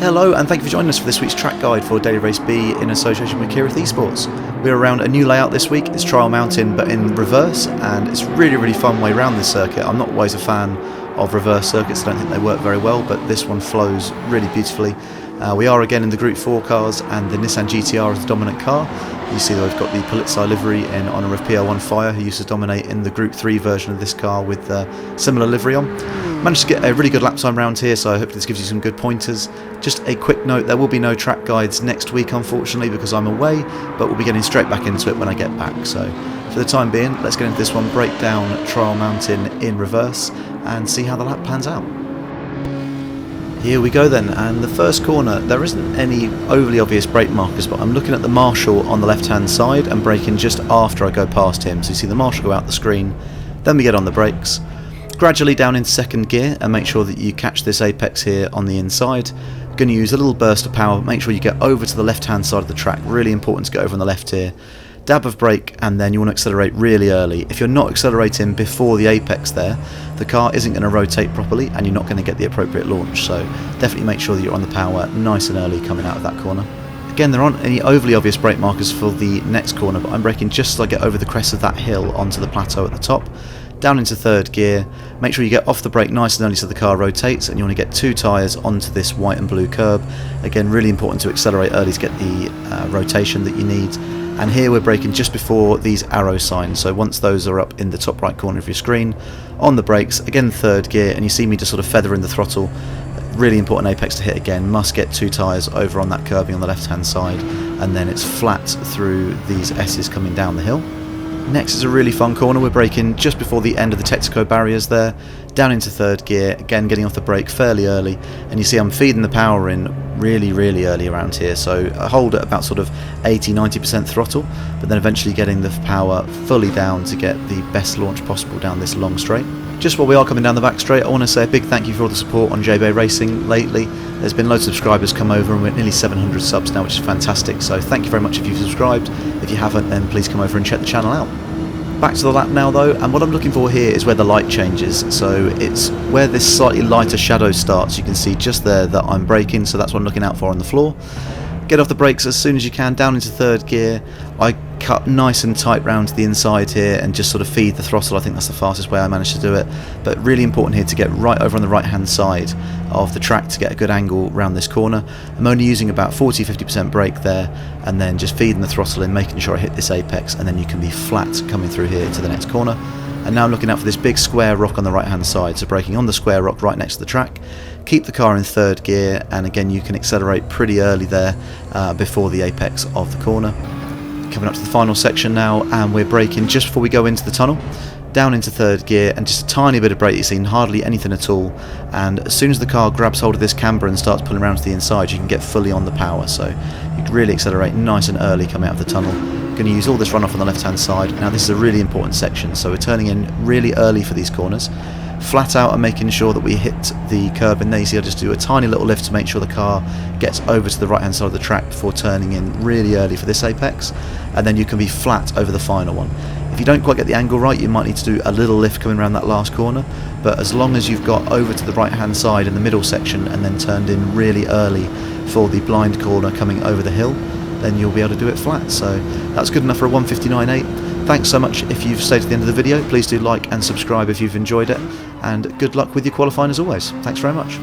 Hello and thank you for joining us for this week's track guide for Daily Race B in association with Kireth eSports. We're around a new layout this week. It's Trial Mountain but in reverse, and it's a really fun way around this circuit. I'm not always a fan of reverse circuits, I don't think they work very well, but this one flows really beautifully. We are again in the Gr4 cars, and the Nissan GT-R is the dominant car. You see that we've got the Polizei livery in honour of PL1 Fire, who used to dominate in the Gr3 version of this car with similar livery on. Managed to get a really good lap time around here, so I hope this gives you some good pointers. Just a quick note, there will be no track guides next week unfortunately because I'm away, but we'll be getting straight back into it when I get back. So for the time being, let's get into this one, break down Trial Mountain in reverse and see how the lap pans out. Here we go then, and the first corner, there isn't any overly obvious brake markers, but I'm looking at the marshal on the left hand side and braking just after I go past him. So you see the marshal go out the screen, then we get on the brakes. Gradually down in second gear and make sure that you catch this apex here on the inside. Going to use a little burst of power, make sure you get over to the left hand side of the track, really important to get over on the left here. Dab of brake, and then you want to accelerate really early. If you're not accelerating before the apex there, the car isn't going to rotate properly and you're not going to get the appropriate launch, so definitely make sure that you're on the power nice and early coming out of that corner. Again, there aren't any overly obvious brake markers for the next corner, but I'm braking just as I get over the crest of that hill onto the plateau at the top. Down into third gear, make sure you get off the brake nice and early so the car rotates, and you want to get two tyres onto this white and blue curb. Again, really important to accelerate early to get the rotation that you need. And here we're braking just before these arrow signs, so once those are up in the top right corner of your screen, on the brakes, again third gear, and you see me just sort of feathering the throttle. Really important apex to hit again, must get two tyres over on that curbing on the left hand side, and then it's flat through these S's coming down the hill. Next is a really fun corner, we're braking just before the end of the Texaco barriers there, down into third gear, again getting off the brake fairly early, and you see I'm feeding the power in really early around here, so I hold at about sort of 80-90% throttle, but then eventually getting the power fully down to get the best launch possible down this long straight. Just while we are coming down the back straight, I want to say a big thank you for all the support on JB Racing lately. There's been loads of subscribers come over and we're at nearly 700 subs now, which is fantastic, so thank you very much if you've subscribed. If you haven't, then please come over and check the channel out. Back to the lap now though, and what I'm looking for here is where the light changes, so it's where this slightly lighter shadow starts. You can see just there that I'm braking, so that's what I'm looking out for on the floor. Get off the brakes as soon as you can, down into third gear. I cut nice and tight round to the inside here and just sort of feed the throttle. I think that's the fastest way I managed to do it, but really important here to get right over on the right hand side of the track to get a good angle around this corner. I'm only using about 40-50% brake there, and then just feeding the throttle in, making sure I hit this apex, and then you can be flat coming through here to the next corner. And now I'm looking out for this big square rock on the right hand side, so braking on the square rock right next to the track. Keep the car in third gear, and again you can accelerate pretty early there before the apex of the corner. Coming up to the final section now, and we're braking just before we go into the tunnel. Down into third gear, and just a tiny bit of brake, you've seen hardly anything at all, and as soon as the car grabs hold of this camber and starts pulling around to the inside, you can get fully on the power, so you can really accelerate nice and early coming out of the tunnel. Going to use all this runoff on the left hand side. Now this is a really important section, so we're turning in really early for these corners, flat out and making sure that we hit the curb in there. You see I just do a tiny little lift to make sure the car gets over to the right hand side of the track before turning in really early for this apex, and then you can be flat over the final one. If you don't quite get the angle right, you might need to do a little lift coming around that last corner, but as long as you've got over to the right hand side in the middle section and then turned in really early for the blind corner coming over the hill, then you'll be able to do it flat. So that's good enough for a 1:59.8. Thanks so much if you've stayed to the end of the video. Please do like and subscribe if you've enjoyed it, and good luck with your qualifying as always. Thanks very much.